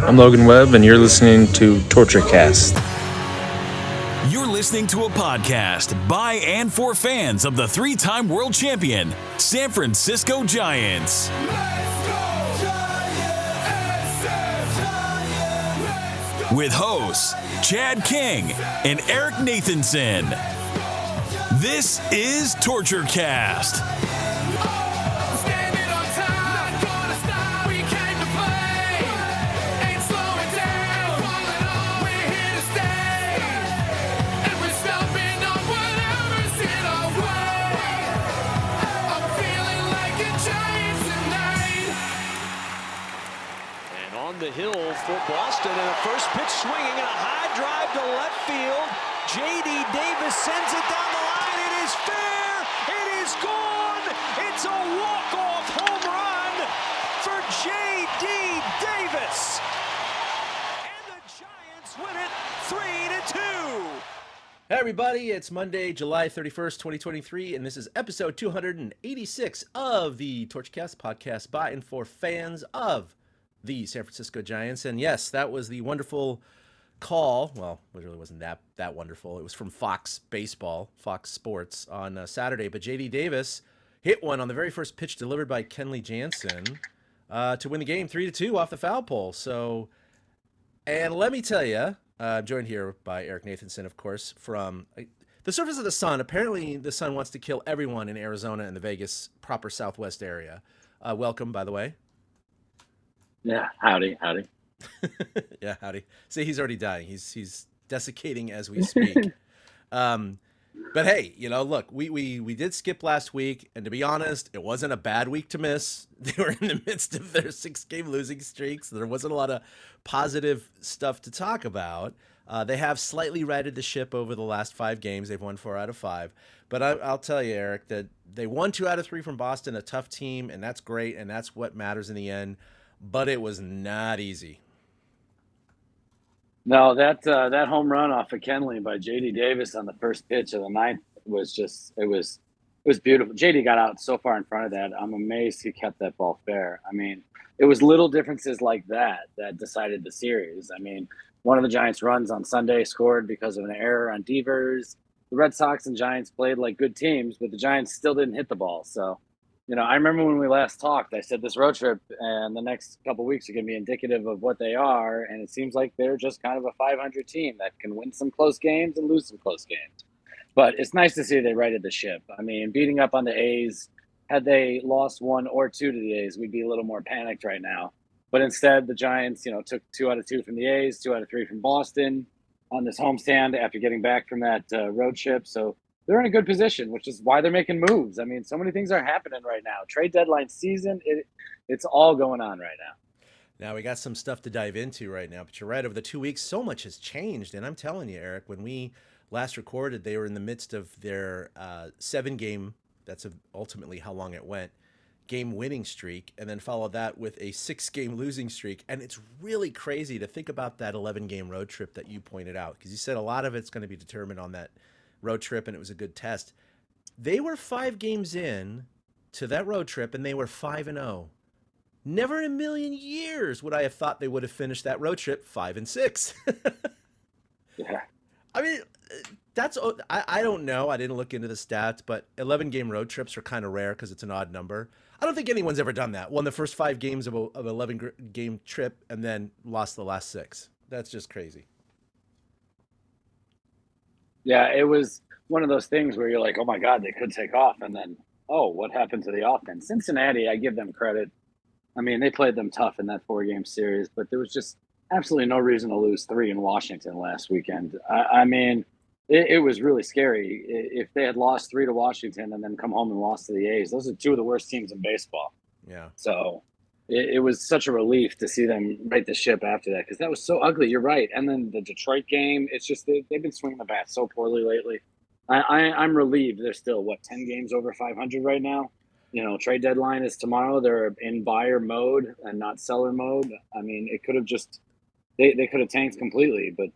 I'm Logan Webb, and you're listening to TortureCast. You're listening to a podcast by and for fans of the three-time world champion, San Francisco Giants. With hosts Chad King and Eric Nathanson. This is TortureCast. The hill for Boston, and a first pitch swinging and a high drive to left field. J.D. Davis sends it down the line. It is fair. It is gone. It's a walk-off home run for J.D. Davis. And the Giants win it 3-2. Hey everybody, it's Monday, July 31st, 2023, and this is episode 286 of the TorchCast podcast by and for fans of the San Francisco Giants. And yes, that was the wonderful call. Well, it really wasn't that wonderful. It was from Fox Baseball, Fox Sports on Saturday. But J.D. Davis hit one on the very first pitch delivered by Kenley Jansen to win the game 3-2 off the foul pole. So, and let me tell you, I'm joined here by Eric Nathanson, of course, from the surface of the sun. Apparently, the sun wants to kill everyone in Arizona and the Vegas proper Southwest area. Welcome, by the way. Yeah, howdy. Yeah, howdy. See, he's already dying. He's desiccating as we speak. But hey, look, we did skip last week, and to be honest, it wasn't a bad week to miss. They were in the midst of their 6-game losing streaks. So there wasn't a lot of positive stuff to talk about. They have slightly righted the ship over the last 5 games. They've won 4 out of 5. But I'll tell you, Eric, that they won 2 out of 3 from Boston, a tough team, and that's great, and that's what matters in the end. But it was not easy. No, that home run off of Kenley by J.D. Davis on the first pitch of the ninth was just it was beautiful. J.D. got out so far in front of that. I'm amazed he kept that ball fair. I mean, it was little differences like that decided the series. I mean, one of the Giants' runs on Sunday scored because of an error on Devers. The Red Sox and Giants played like good teams, but the Giants still didn't hit the ball. So, I remember when we last talked, I said this road trip and the next couple of weeks are going to be indicative of what they are. And it seems like they're just kind of a 500 team that can win some close games and lose some close games. But it's nice to see they righted the ship. I mean, beating up on the A's, had they lost 1 or 2 to the A's, we'd be a little more panicked right now. But instead, the Giants, took 2 out of 2 from the A's, 2 out of 3 from Boston on this homestand after getting back from that road trip. So they're in a good position, which is why they're making moves. I mean, so many things are happening right now. Trade deadline season, it's all going on right now. Now, we got some stuff to dive into right now, but you're right. Over the 2 weeks, so much has changed. And I'm telling you, Eric, when we last recorded, they were in the midst of their 7-game, that's ultimately how long it went, game winning streak, and then followed that with a 6-game losing streak. And it's really crazy to think about that 11-game road trip that you pointed out, because you said a lot of it's going to be determined on that road trip, and it was a good test. They were 5 games in to that road trip, and they were 5-0. Never in a million years would I have thought they would have finished that road trip 5-6. Yeah. I mean, I don't know. I didn't look into the stats, but 11-game road trips are kind of rare because it's an odd number. I don't think anyone's ever done that. Won the first 5 games of an 11-game trip and then lost the last 6. That's just crazy. Yeah, it was one of those things where you're like, oh, my God, they could take off. And then, oh, what happened to the offense? Cincinnati, I give them credit. I mean, they played them tough in that 4-game series, but there was just absolutely no reason to lose 3 in Washington last weekend. I mean, it was really scary. If they had lost 3 to Washington and then come home and lost to the A's, those are 2 of the worst teams in baseball. Yeah. So it was such a relief to see them right the ship after that because that was so ugly. You're right. And then the Detroit game, it's just they've been swinging the bat so poorly lately. I'm relieved they're still, 10 games over 500 right now? Trade deadline is tomorrow. They're in buyer mode and not seller mode. I mean, it could have just they could have tanked completely, but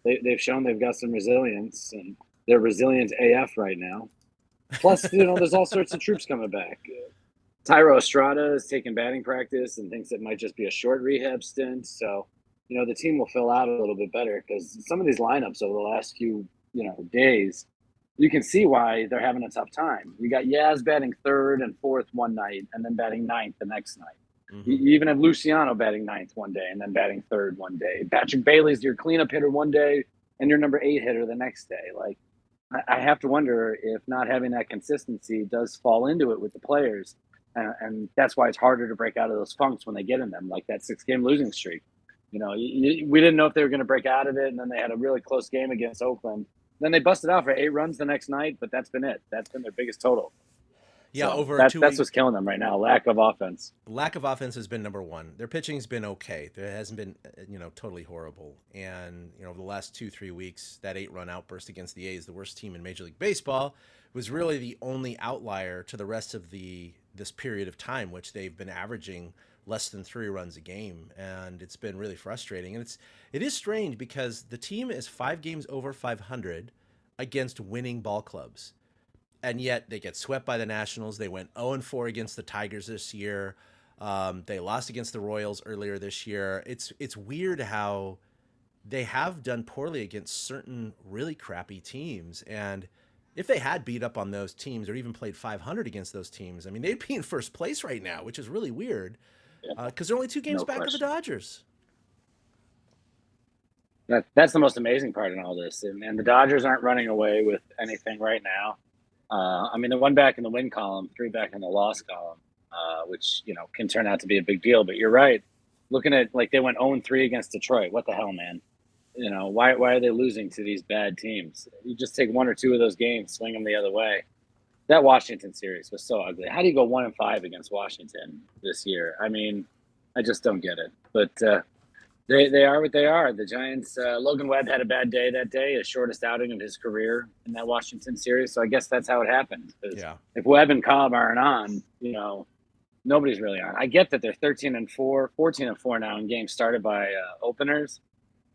they've shown they've got some resilience, and they're resilient AF right now. Plus, there's all sorts of troops coming back. Tyro Estrada is taking batting practice and thinks it might just be a short rehab stint. So the team will fill out a little bit better, because some of these lineups over the last few, days, you can see why they're having a tough time. You got Yaz batting third and fourth one night and then batting ninth the next night. You even have Luciano batting ninth one day and then batting third one day. Patrick Bailey's your cleanup hitter one day and your number 8 hitter the next day. Like, I have to wonder if not having that consistency does fall into it with the players. And that's why it's harder to break out of those funks when they get in them, like that 6-game losing streak. We didn't know if they were going to break out of it, and then they had a really close game against Oakland. Then they busted out for 8 runs the next night, but that's been it. That's been their biggest total. Yeah, so over that's what's killing them right now. Lack of offense. Lack of offense has been number one. Their pitching's been okay. It hasn't been, totally horrible. And, over the last 2-3 weeks, that 8-run outburst against the A's, the worst team in Major League Baseball, was really the only outlier to the rest of this period of time, which they've been averaging less than 3 runs a game. And it's been really frustrating. And it is strange because the team is 5 games over 500 against winning ball clubs. And yet they get swept by the Nationals. They went 0-4 against the Tigers this year. They lost against the Royals earlier this year. It's weird how they have done poorly against certain really crappy teams. And if they had beat up on those teams or even played 500 against those teams, I mean, they'd be in first place right now, which is really weird because they're only 2 games back of the Dodgers. That's the most amazing part in all this. And the Dodgers aren't running away with anything right now. They're 1 back in the win column, 3 back in the loss column, which, can turn out to be a big deal. But you're right. Looking at, they went 0-3 against Detroit. What the hell, man? Why are they losing to these bad teams? You just take 1 or 2 of those games, swing them the other way. That Washington series was so ugly. How do you go 1-5 against Washington this year? I mean, I just don't get it. But they are what they are. The Giants, Logan Webb had a bad day that day, his shortest outing of his career in that Washington series. So I guess that's how it happened. Yeah. If Webb and Cobb aren't on, nobody's really on. I get that they're 13-4, 14-4 now in games started by openers,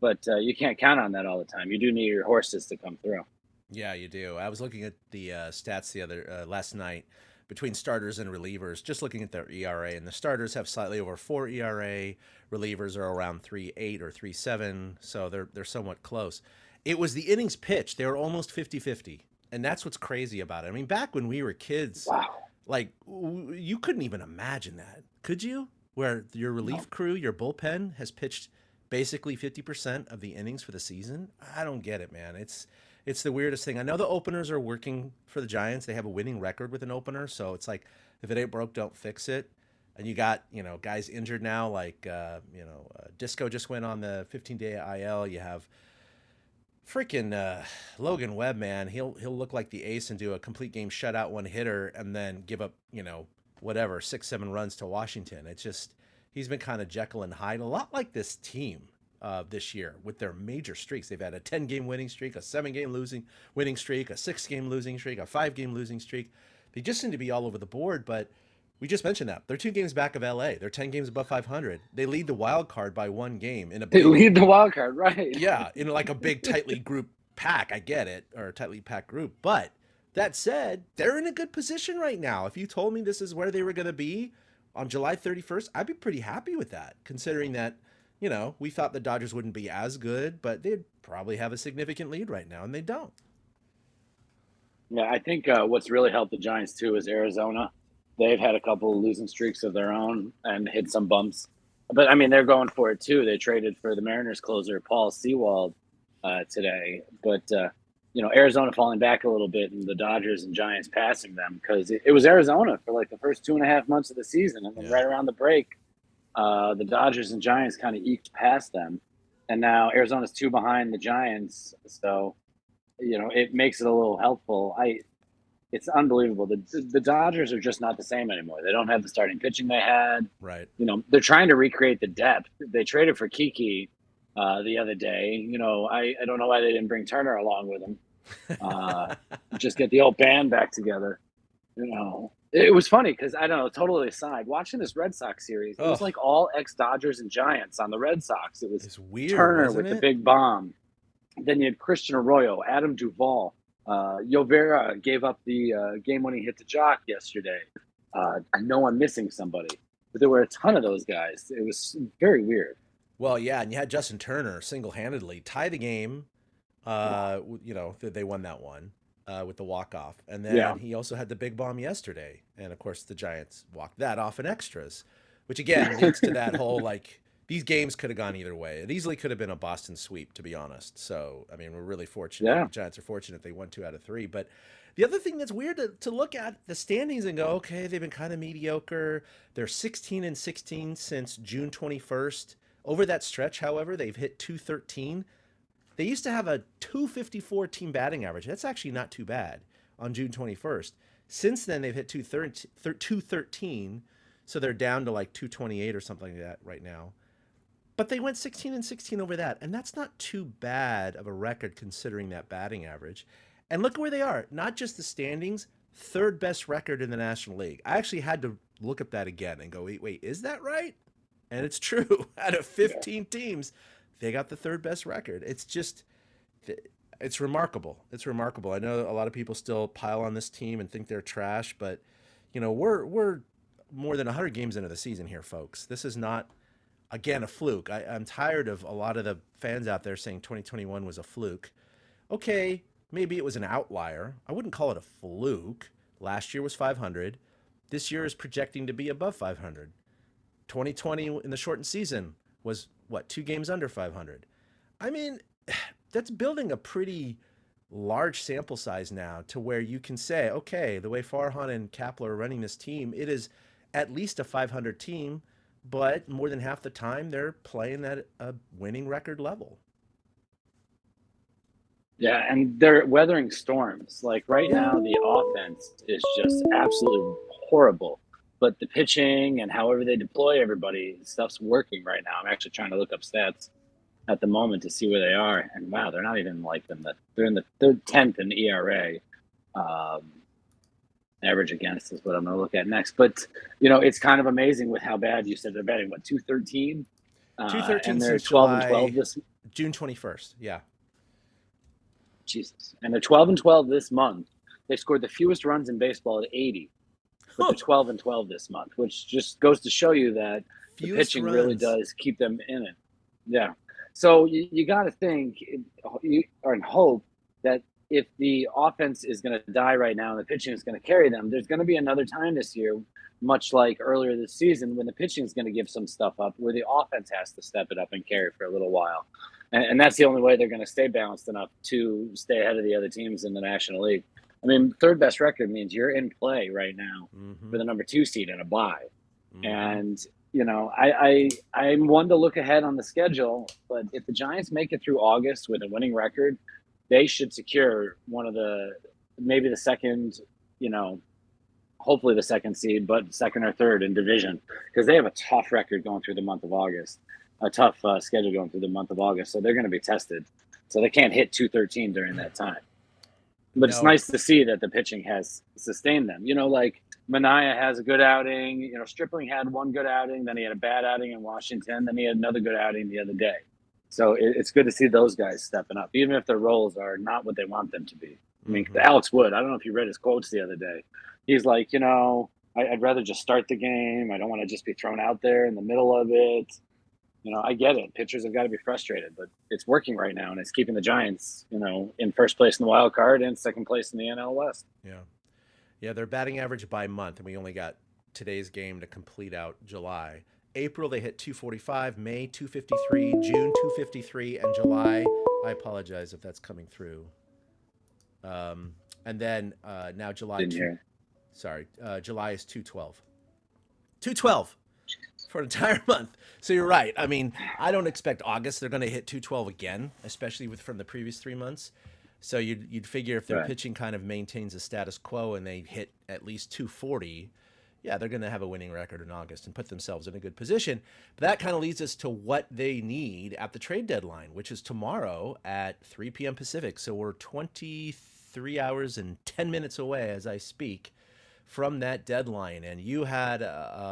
but you can't count on that all the time. You do need your horses to come through. Yeah, you do. I was looking at the stats last night between starters and relievers, just looking at their ERA, and the starters have slightly over 4 ERA, relievers are around 3.8 or 3.7, so they're somewhat close. It was the innings pitched. They were almost 50-50, and that's what's crazy about it. I mean, back when we were kids, wow, you couldn't even imagine that, could you? Where your relief crew, your bullpen, has pitched basically 50% of the innings for the season? I don't get it, man. It's the weirdest thing. I know the openers are working for the Giants. They have a winning record with an opener, so it's like if it ain't broke, don't fix it. And you got guys injured now, Disco just went on the 15-day IL. You have freaking Logan Webb, man. He'll look like the ace and do a complete game shutout one hitter and then give up 6-7 runs to Washington. It's just he's been kind of Jekyll and Hyde, a lot like this team. This year with their major streaks. They've had a 10-game winning streak, a 7-game winning streak, a 6-game losing streak, a 5-game losing streak. They just seem to be all over the board, but we just mentioned that. They're 2 games back of LA. They're 10 games above 500. They lead the wild card by 1 game. They lead the wild card, right? Yeah, in like a big tightly grouped pack. I get it, or a tightly packed group. But that said, they're in a good position right now. If you told me this is where they were going to be on July 31st, I'd be pretty happy with that, considering that we thought the Dodgers wouldn't be as good, but they'd probably have a significant lead right now, and they don't. Yeah, I think what's really helped the Giants, too, is Arizona. They've had a couple of losing streaks of their own and hit some bumps. But, they're going for it, too. They traded for the Mariners closer, Paul Sewald, today. But, Arizona falling back a little bit and the Dodgers and Giants passing them because it was Arizona for, the first 2.5 months of the season. And then right around the break, the Dodgers and Giants kind of eked past them, and now Arizona's 2 behind the Giants. So, it makes it a little helpful. It's unbelievable. The Dodgers are just not the same anymore. They don't have the starting pitching they had. Right. They're trying to recreate the depth. They traded for Kiki the other day. I don't know why they didn't bring Turner along with them. Just get the old band back together. It was funny because, I don't know, totally aside, watching this Red Sox series, it was like all ex-Dodgers and Giants on the Red Sox. It was weird, Turner with the big bomb. Then you had Christian Arroyo, Adam Duvall. Yovera gave up the game-winning hit to Jock yesterday. I know I'm missing somebody, but there were a ton of those guys. It was very weird. Well, yeah, and you had Justin Turner single-handedly tie the game. They won that one with the walk-off. And Yeah. then he also had the big bomb yesterday. And of course, the Giants walked that off in extras, which again leads to that whole like these games could have gone either way. It easily could have been a Boston sweep, to be honest. So, I mean, we're really fortunate. Yeah. The Giants are fortunate they won 2 out of 3. But the other thing that's weird to look at the standings and go, okay, they've been kind of mediocre. They're 16-16 since June 21st. Over that stretch, however, they've hit 213. They used to have a 254 team batting average. That's actually not too bad on June 21st. Since then, they've hit 213, so they're down to like 228 or something like that right now. But they went 16-16 over that, and that's not too bad of a record considering that batting average. And look at where they are. Not just the standings, third best record in the National League. I actually had to look up that again and go, wait, is that right? And it's true. Out of 15 teams, they got the third best record. It's remarkable. It's remarkable. I know a lot of people still pile on this team and think they're trash, but we're more than 100 games into the season here, folks. This is not, again, a fluke. I'm tired of a lot of the fans out there saying 2021 was a fluke. Okay, maybe it was an outlier. I wouldn't call it a fluke. Last year was 500. This year is projecting to be above 500. 2020 in the shortened season was, 2 games under 500. I mean, that's building a pretty large sample size now to where you can say, okay, the way Farhan and Kapler are running this team, it is at least a 500 team, but more than half the time they're playing at a winning record level. Yeah, and they're weathering storms. Like right now, the offense is just absolutely horrible. But the pitching and however they deploy everybody, stuff's working right now. I'm actually trying to look up stats at the moment to see where they are. And wow, they're not even like them. They're in the 10th in ERA. Average against is what I'm going to look at next. But, it's kind of amazing with how bad you said they're batting. 213? 213 and they're since 12 and July, 12 this June 21st. Yeah. Jesus. And they're 12 and 12 this month. They scored the fewest runs in baseball at 80. But they're 12 and 12 this month, which just goes to show you that the pitching really does keep them in it. Yeah. So you got to think and hope that if the offense is going to die right now and the pitching is going to carry them, there's going to be another time this year, much like earlier this season, when the pitching is going to give some stuff up, where the offense has to step it up and carry for a little while. And that's the only way they're going to stay balanced enough to stay ahead of the other teams in the National League. I mean, third best record means you're in play right now for the number 2 seed in a bye. And, I'm one to look ahead on the schedule, but if the Giants make it through August with a winning record, they should secure maybe the second, hopefully the second seed, but second or third in division, because they have a tough record going through the month of August, a tough schedule going through the month of August. So they're going to be tested. So they can't hit 213 during that time. But it's nice to see that the pitching has sustained them. Like Mania has a good outing. Stripling had one good outing. Then he had a bad outing in Washington. Then he had another good outing the other day. So it's good to see those guys stepping up, even if their roles are not what they want them to be. I mean, Alex Wood, I don't know if you read his quotes the other day. He's like, I'd rather just start the game. I don't want to just be thrown out there in the middle of it. I get it. Pitchers have got to be frustrated, but it's working right now, and it's keeping the Giants, in first place in the wild card and second place in the NL West. Yeah. Yeah, their batting average by month, and we only got today's game to complete out July. April, they hit 245, May 253, June 253, and July, I apologize if that's coming through. And then now July, July is 212. 212 for an entire month. So you're right. I mean, I don't expect August they're going to hit 212 again, especially from the previous 3 months. So you'd figure if their pitching kind of maintains a status quo and they hit at least 240, yeah, they're going to have a winning record in August and put themselves in a good position. But that kind of leads us to what they need at the trade deadline, which is tomorrow at 3 p.m. Pacific. So we're 23 hours and 10 minutes away as I speak from that deadline. And you had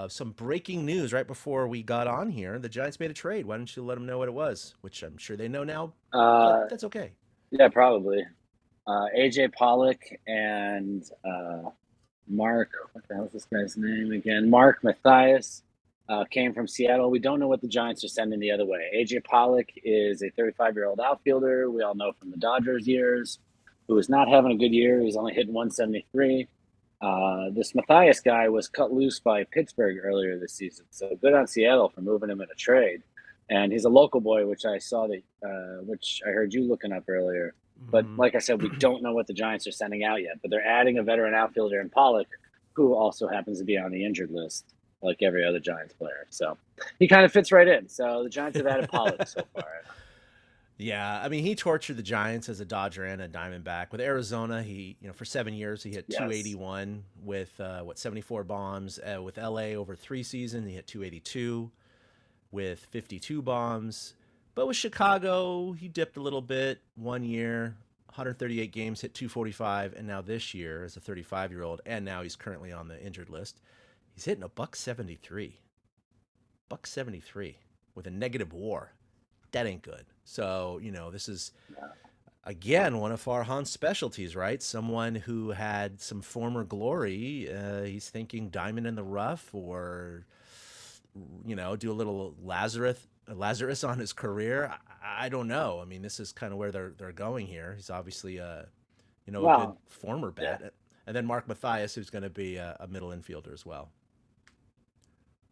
some breaking news right before we got on here. The Giants made a trade. Why don't you let them know what it was? Which I'm sure they know now, but that's okay. Yeah, probably. AJ Pollock and Mark, what the hell is this guy's name again? Mark Mathias came from Seattle. We don't know what the Giants are sending the other way. AJ Pollock is a 35-year-old outfielder. We all know from the Dodgers years, who is not having a good year. He's only hitting 173. This Mathias guy was cut loose by Pittsburgh earlier this season. So good on Seattle for moving him in a trade. And he's a local boy, which I saw which I heard you looking up earlier. But like I said, we don't know what the Giants are sending out yet. But they're adding a veteran outfielder in Pollock, who also happens to be on the injured list, like every other Giants player. So he kind of fits right in. So the Giants have added Pollock so far. Yeah, I mean, he tortured the Giants as a Dodger and a Diamondback. With Arizona, he, for 7 years, he hit 281 with 74 bombs. With LA over 3 seasons, he hit 282 with 52 bombs. But with Chicago, he dipped a little bit. 1 year, 138 games, hit 245, and now this year, as a 35-year-old, and now he's currently on the injured list, he's hitting a .173. .173 with a negative WAR. That ain't good. So, this is, again, one of Farhan's specialties, right? Someone who had some former glory. He's thinking diamond in the rough, or, do a little Lazarus on his career. I don't know. I mean, this is kind of where they're going here. He's obviously a good former bat. Yeah. And then Mark Mathias, who's going to be a middle infielder as well.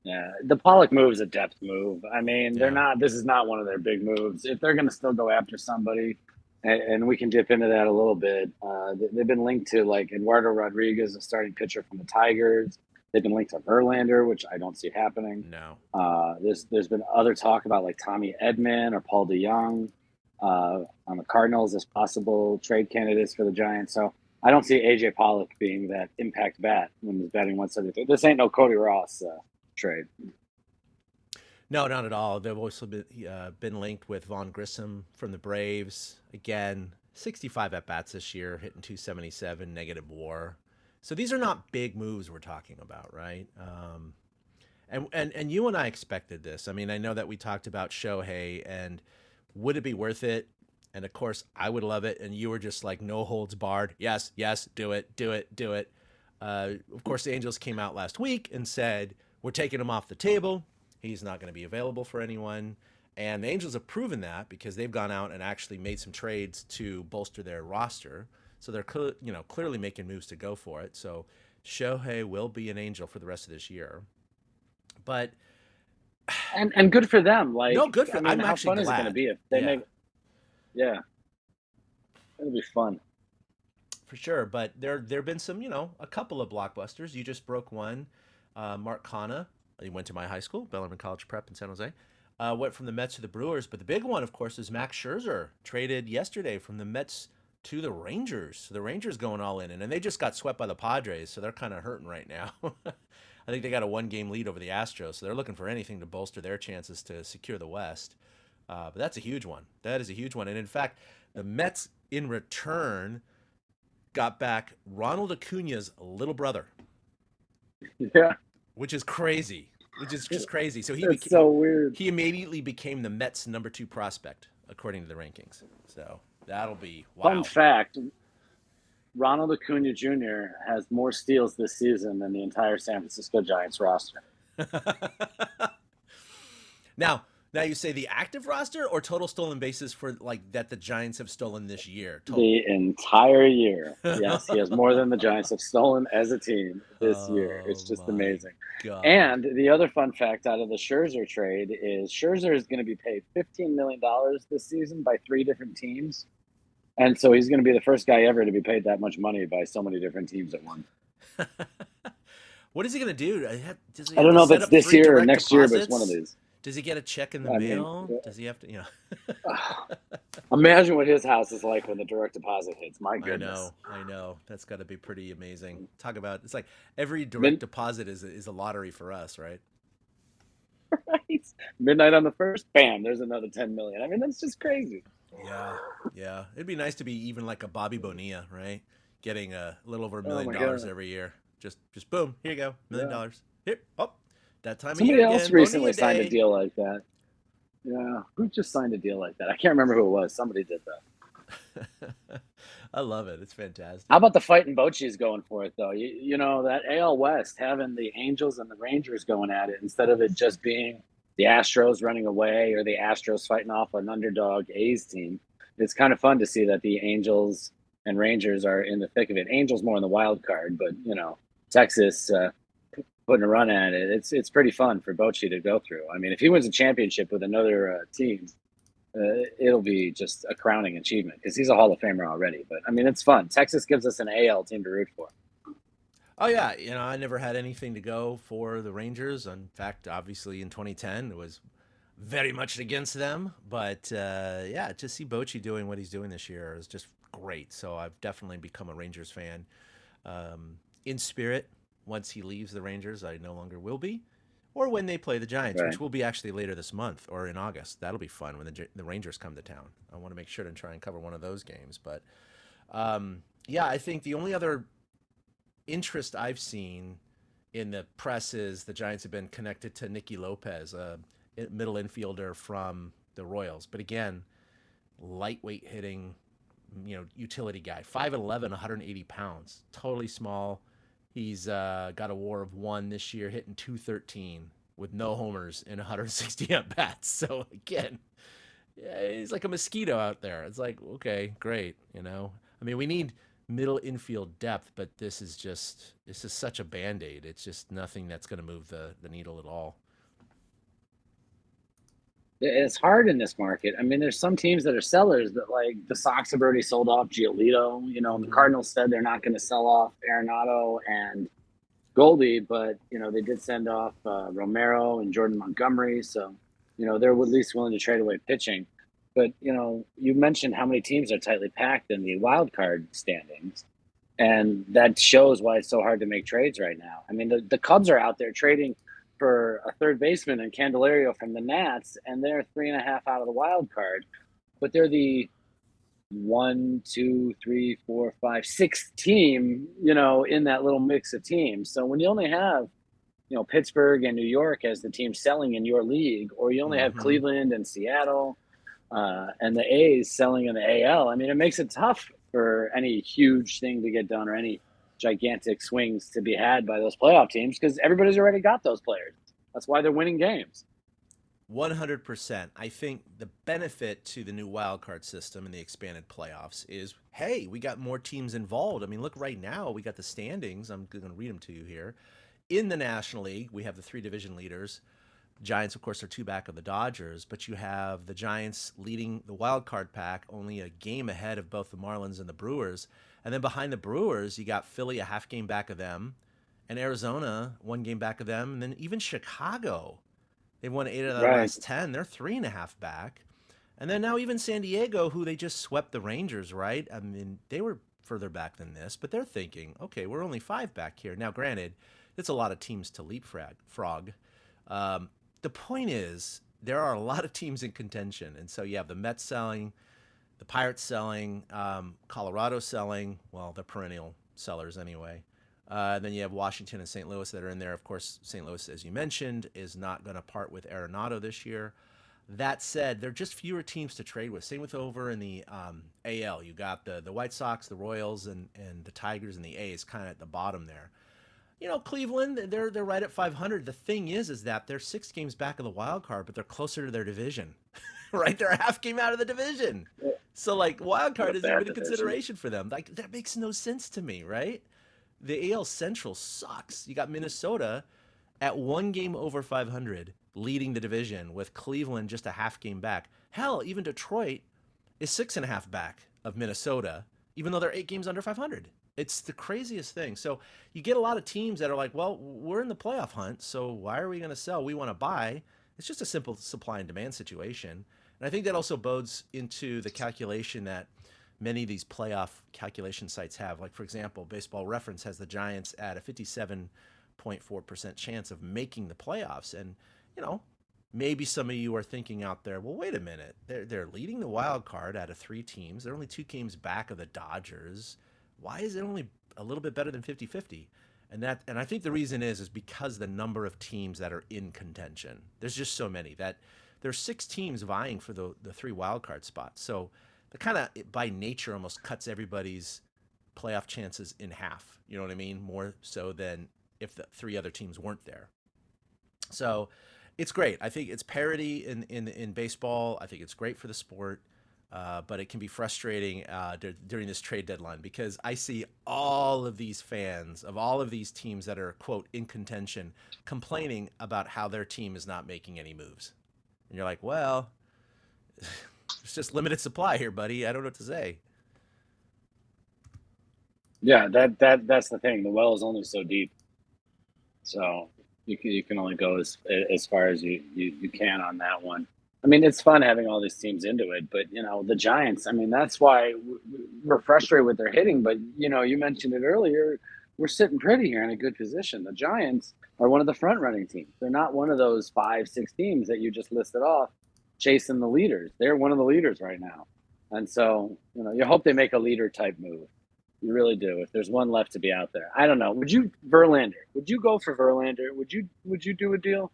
Yeah, the Pollock move is a depth move. I mean, this is not one of their big moves. If they're going to still go after somebody, and we can dip into that a little bit, they've been linked to, like, Eduardo Rodriguez, a starting pitcher from the Tigers. They've been linked to Verlander, which I don't see happening. No. There's been other talk about, like, Tommy Edman or Paul DeJong on the Cardinals as possible trade candidates for the Giants. So I don't see AJ Pollock being that impact bat when he's batting 173. This ain't no Cody Ross trade. No, not at all. They've also been linked with Vaughn Grissom from the Braves. Again, 65 at-bats this year, hitting 277, negative WAR. So these are not big moves we're talking about, right? And you and I expected this. I mean, I know that we talked about Shohei and would it be worth it? And of course, I would love it. And you were just like, no holds barred. Yes, do it. Of course, the Angels came out last week and said, we're taking him off the table. He's not going to be available for anyone. And the Angels have proven that because they've gone out and actually made some trades to bolster their roster. So they're clearly making moves to go for it. So Shohei will be an Angel for the rest of this year. But and good for them. Like, no, good for them. I mean, how fun is it going to be if they make? Yeah, it'll be fun for sure. But there've been some, a couple of blockbusters. You just broke one. Mark Canha, he went to my high school, Bellarmine College Prep in San Jose. Went from the Mets to the Brewers, but the big one, of course, is Max Scherzer, traded yesterday from the Mets to the Rangers. So the Rangers going all in, and they just got swept by the Padres, so they're kind of hurting right now. I think they got a 1-game lead over the Astros, so they're looking for anything to bolster their chances to secure the West. But that's a huge one. That is a huge one. And in fact, the Mets, in return, got back Ronald Acuña's little brother. Yeah. Which is crazy. Which is just crazy. So so weird. He immediately became the Mets' number 2 prospect, according to the rankings. So that'll be wow. Fun fact, Ronald Acuña Jr. has more steals this season than the entire San Francisco Giants roster. Now you say the active roster or total stolen bases for that the Giants have stolen this year? Total. The entire year. Yes, he has more than the Giants have stolen as a team this year. It's just amazing. God. And the other fun fact out of the Scherzer trade is Scherzer is going to be paid $15 million this season by 3 different teams. And so he's going to be the first guy ever to be paid that much money by so many different teams at once. What is he going to do? I don't know if it's this year or next year, but it's one of these. Does he get a check in the mail? Does he have to, Imagine what his house is like when the direct deposit hits. My goodness. I know. That's got to be pretty amazing. Talk about, it's like every direct deposit is a lottery for us, right? Right. Midnight on the first, bam, there's another 10 million. I mean, that's just crazy. Yeah. It'd be nice to be even like a Bobby Bonilla, right? Getting a little over $1 million every year. Just boom, here you go, $1 million. Here, that time Somebody of year else again, recently signed a deal like that. Yeah, who just signed a deal like that? I can't remember who it was. Somebody did I love it. It's fantastic. How about the fighting Bochy's going for it though? You know that AL West having the Angels and the Rangers going at it instead of it just being the Astros running away or the Astros fighting off an underdog A's team. It's kind of fun to see that the Angels and Rangers are in the thick of it. Angels more in the wild card, but Texas putting a run at it. It's pretty fun for Bochy to go through. I mean, if he wins a championship with another team, it'll be just a crowning achievement because he's a Hall of Famer already. But I mean, it's fun. Texas gives us an AL team to root for. Oh yeah, I never had anything to go for the Rangers. In fact, obviously in 2010 it was very much against them. But yeah, to see Bochy doing what he's doing this year is just great. So I've definitely become a Rangers fan in spirit. Once he leaves the Rangers, I no longer will be. Or when they play the Giants, Right. which will be actually later this month or in August. That'll be fun when the Rangers come to town. I want to make sure to try and cover one of those games. But yeah, I think the only other interest I've seen in the press is the Giants have been connected to Nicky Lopez, a middle infielder from the Royals. But again, lightweight hitting, utility guy, 5'11", 180 pounds, totally small. He's got a WAR of 1 this year, hitting 213 with no homers and 160 at bats. So again, yeah, he's like a mosquito out there. It's like, okay, great. I mean, we need middle infield depth, but this is such a band-aid. It's just nothing that's going to move the needle at all. It's hard in this market. I mean, there's some teams that are sellers that like the Sox have already sold off Giolito. The Cardinals said they're not going to sell off Arenado and Goldie, but they did send off Romero and Jordan Montgomery. So, they're at least willing to trade away pitching. But you mentioned how many teams are tightly packed in the wild card standings, and that shows why it's so hard to make trades right now. I mean, the Cubs are out there trading for a third baseman and Candelario from the Nats, and they're 3.5 out of the wild card, but they're the 1, 2, 3, 4, 5, 6 team, in that little mix of teams. So when you only have, Pittsburgh and New York as the team selling in your league, or you only have Cleveland and Seattle and the A's selling in the AL, I mean, it makes it tough for any huge thing to get done or any gigantic swings to be had by those playoff teams because everybody's already got those players. That's why they're winning games. 100%. I think the benefit to the new wild card system and the expanded playoffs is, hey, we got more teams involved. I mean, look, right now we got the standings. I'm going to read them to you here. In the National League, we have the 3 division leaders. Giants, of course, are 2 back of the Dodgers, but you have the Giants leading the wild card pack, only a game ahead of both the Marlins and the Brewers. And then behind the Brewers, you got Philly a half game back of them, and Arizona 1 game back of them, and then even Chicago. They've won 8 out of the last 10. They're 3.5 back. And then now even San Diego, who they just swept the Rangers, right? I mean, they were further back than this, but they're thinking, okay, we're only 5 back here. Now, granted, it's a lot of teams to leapfrog. The point is, there are a lot of teams in contention. And so you have the Mets selling, the Pirates selling, Colorado selling. Well, they're perennial sellers anyway. Then you have Washington and St. Louis that are in there. Of course, St. Louis, as you mentioned, is not going to part with Arenado this year. That said, there are just fewer teams to trade with. Same with over in the AL. You got the White Sox, the Royals, and the Tigers and the A's kind of at the bottom there. Cleveland, they're right at 500. The thing is that they're 6 games back of the wild card, but they're closer to their division, right? They're a half game out of the division. So, wild card isn't even a consideration for them. That makes no sense to me, right? The AL Central sucks. You got Minnesota at 1 game over 500, leading the division, with Cleveland just a half game back. Hell, even Detroit is 6.5 back of Minnesota, even though they're 8 games under 500. It's the craziest thing. So you get a lot of teams that are like, well, we're in the playoff hunt, so why are we going to sell? We want to buy. It's just a simple supply and demand situation. And I think that also bodes into the calculation that many of these playoff calculation sites have. Like, for example, Baseball Reference has the Giants at a 57.4% chance of making the playoffs. And, maybe some of you are thinking out there, well, wait a minute. They're leading the wild card out of 3 teams. They're only 2 games back of the Dodgers. Why is it only a little bit better than 50-50? And I think the reason is because the number of teams that are in contention. There's just so many that there's 6 teams vying for the 3 wild card spots. So that kind of by nature almost cuts everybody's playoff chances in half. You know what I mean? More so than if the three other teams weren't there. So it's great. I think it's parity in baseball. I think it's great for the sport. But it can be frustrating during this trade deadline because I see all of these fans of all of these teams that are, quote, in contention, complaining about how their team is not making any moves. And you're like, well, there's just limited supply here, buddy. I don't know what to say. Yeah, that's the thing. The well is only so deep, so you can only go as far as you can on that one. I mean, it's fun having all these teams into it, but the Giants. I mean, that's why we're frustrated with their hitting. But you mentioned it earlier. We're sitting pretty here in a good position. The Giants are one of the front running teams. They're not one of those 5-6 teams that you just listed off chasing the leaders. They're one of the leaders right now, and so you hope they make a leader type move. You really do. If there's one left to be out there, I don't know. Would you Verlander? Would you go for Verlander? Would you do a deal?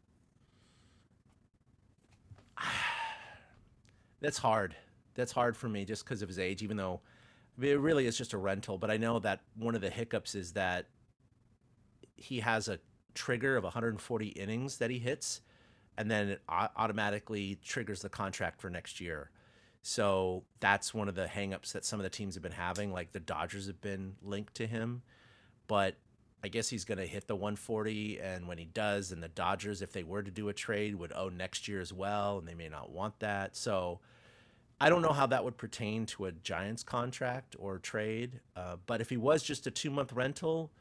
That's hard. That's hard for me just because of his age, even though it really is just a rental. But I know that one of the hiccups is that he has a trigger of 140 innings that he hits, and then it automatically triggers the contract for next year. So that's one of the hangups that some of the teams have been having. Like the Dodgers have been linked to him, but I guess he's going to hit the 140. And when he does, and the Dodgers, if they were to do a trade, would owe next year as well, and they may not want that. So I don't know how that would pertain to a Giants contract or trade. But if he was just a 2-month rental,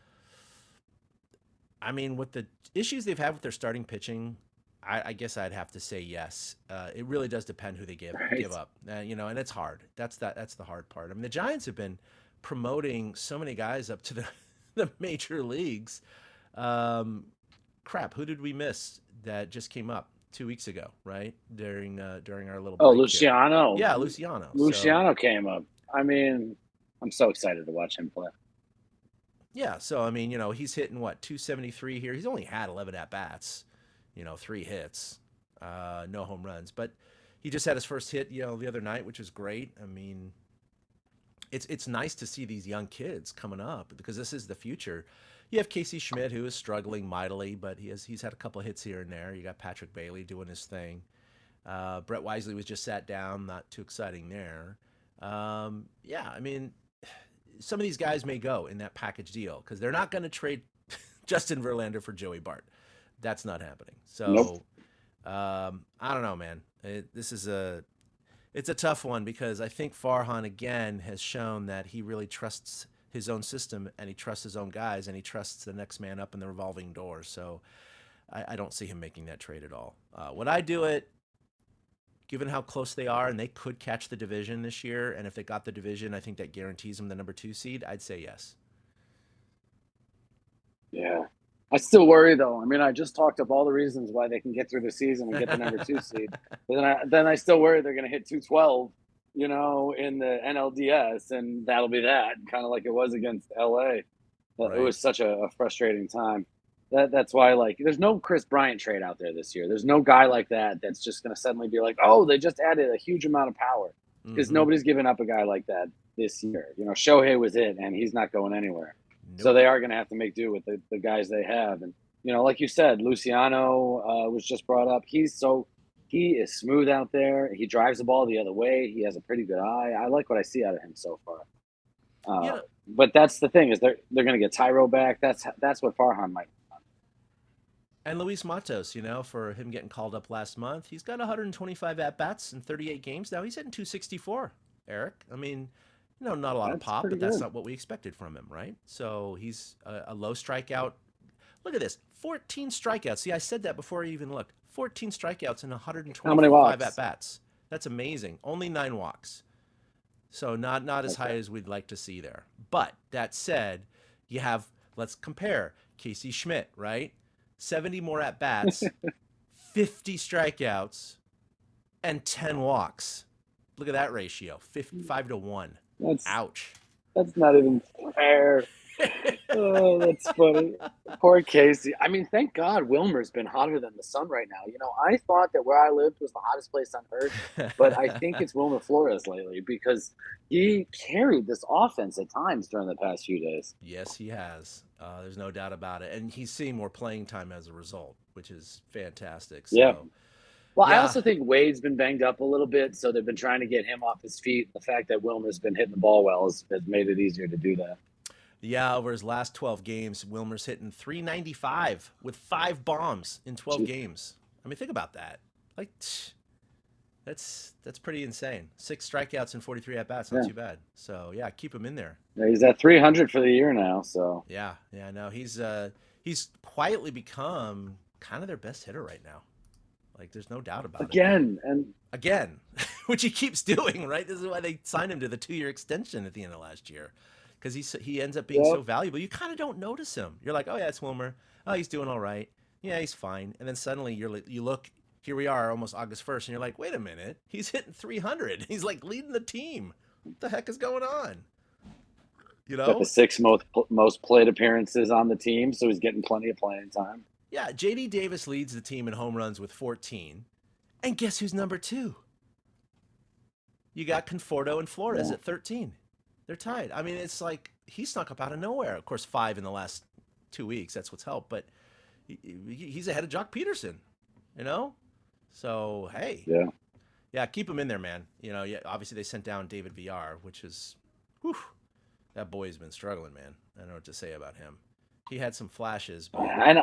I mean, with the issues they've had with their starting pitching, I guess I'd have to say yes. It really does depend who they give up, and it's hard. That's the hard part. I mean, the Giants have been promoting so many guys up to the major leagues. Who did we miss that just came up 2 weeks ago, right? During our little break Luciano. Here. Yeah, Luciano. Luciano came up. I mean, I'm so excited to watch him play. Yeah, so I mean, he's hitting 273 here. He's only had 11 at bats. 3 hits, no home runs, but he just had his first hit, the other night, which was great. I mean, it's nice to see these young kids coming up because this is the future. You have Casey Schmidt, who is struggling mightily, but he's had a couple of hits here and there. You got Patrick Bailey doing his thing. Brett Wisely was just sat down, not too exciting there. Yeah, I mean, some of these guys may go in that package deal because they're not going to trade Justin Verlander for Joey Bart. That's not happening. So, nope. I don't know, man. It's a tough one because I think Farhan again has shown that he really trusts his own system and he trusts his own guys and he trusts the next man up in the revolving door. So, I don't see him making that trade at all. Would I do it? Given how close they are and they could catch the division this year, and if they got the division, I think that guarantees them the number 2 seed. I'd say yes. Yeah. I still worry, though. I mean, I just talked up all the reasons why they can get through the season and get the number 2 seed. But then I still worry they're going to hit 212, in the NLDS, and that'll be that, kind of like it was against LA. Right. It was such a frustrating time. That's why, there's no Chris Bryant trade out there this year. There's no guy like that that's just going to suddenly be like, oh, they just added a huge amount of power. Because nobody's giving up a guy like that this year. Shohei was it, and he's not going anywhere. Nope. So they are going to have to make do with the guys they have. And, like you said, Luciano was just brought up. He is smooth out there. He drives the ball the other way. He has a pretty good eye. I like what I see out of him so far. But that's the thing is they're going to get Tyro back. That's what Farhan might. And Luis Matos, for him getting called up last month, he's got 125 at-bats in 38 games now. He's hitting 264, Eric. I mean, not a lot of pop, but that's not what we expected from him, right? So he's a low strikeout. Look at this, 14 strikeouts. See, I said that before I even looked. 14 strikeouts and 125 at-bats. That's amazing. Only 9 walks. So not as high as we'd like to see there. But that said, let's compare Casey Schmidt, right? 70 more at-bats, 50 strikeouts, and 10 walks. Look at that ratio, 5 to 1. Ouch. That's not even fair. Oh, that's funny. Poor Casey. I mean, thank God Wilmer's been hotter than the sun right now. I thought that where I lived was the hottest place on earth, but I think it's Wilmer Flores lately because he carried this offense at times during the past few days. Yes, he has. There's no doubt about it, and he's seeing more playing time as a result, which is fantastic. Yeah. So, Well, I yeah, also think Wade's been banged up a little bit, so they've been trying to get him off his feet. The fact that Wilmer's been hitting the ball well has made it easier to do that. yeah. Over his last 12 games, Wilmer's hitting 395 with 5 bombs in 12 Gee. games. I mean, think about that. Like, that's pretty insane. 6 strikeouts and 43 at bats, not Yeah. too bad. So yeah, keep him in there. Yeah, he's at 300 for the year now, so. Yeah, yeah. No, he's quietly become kind of their best hitter right now. Like, there's no doubt about it. Again, Which he keeps doing, right? This is why they signed him to the 2-year extension at the end of last year, because he ends up being so yep. valuable. You kind of don't notice him. You're like, oh yeah, it's Wilmer. Oh, he's doing all right. Yeah, he's fine. And then suddenly you look. Here we are, almost August 1st, and you're like, wait a minute, he's hitting 300. He's like leading the team. What the heck is going on? You Got the know? 6th most plate appearances on the team, so he's getting plenty of playing time. Yeah, JD Davis leads the team in home runs with 14. And guess who's number 2? You got Conforto and Flores Yeah. at 13. They're tied. I mean, it's like he snuck up out of nowhere. Of course, 5 in the last 2 weeks. That's what's helped. But he's ahead of Jock Peterson, you know? So, hey. Yeah. Yeah, keep him in there, man. Yeah, obviously they sent down David VR, which is, whew, that boy's been struggling, man. I don't know what to say about him. He had some flashes, but And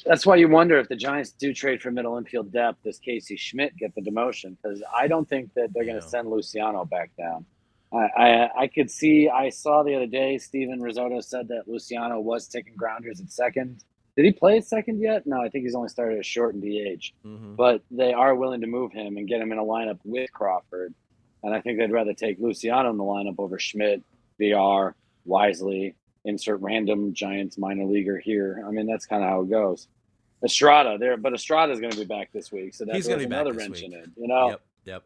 that's why you wonder if the Giants do trade for middle infield depth, does Casey Schmidt get the demotion? Because I don't think that they're going to send Luciano back down. I could see. I saw the other day Steven Risotto said that Luciano was taking grounders at second. Did he play at second yet? No, I think he's only started at short and DH. mm-hmm. But they are willing to move him and get him in a lineup with Crawford. And I think they'd rather take Luciano in the lineup over Schmidt, VR, Wisely, insert random Giants minor leaguer here. I mean, that's kind of how it goes. Estrada there, but Estrada's going to be back this week, so that's another wrench in it. Yep.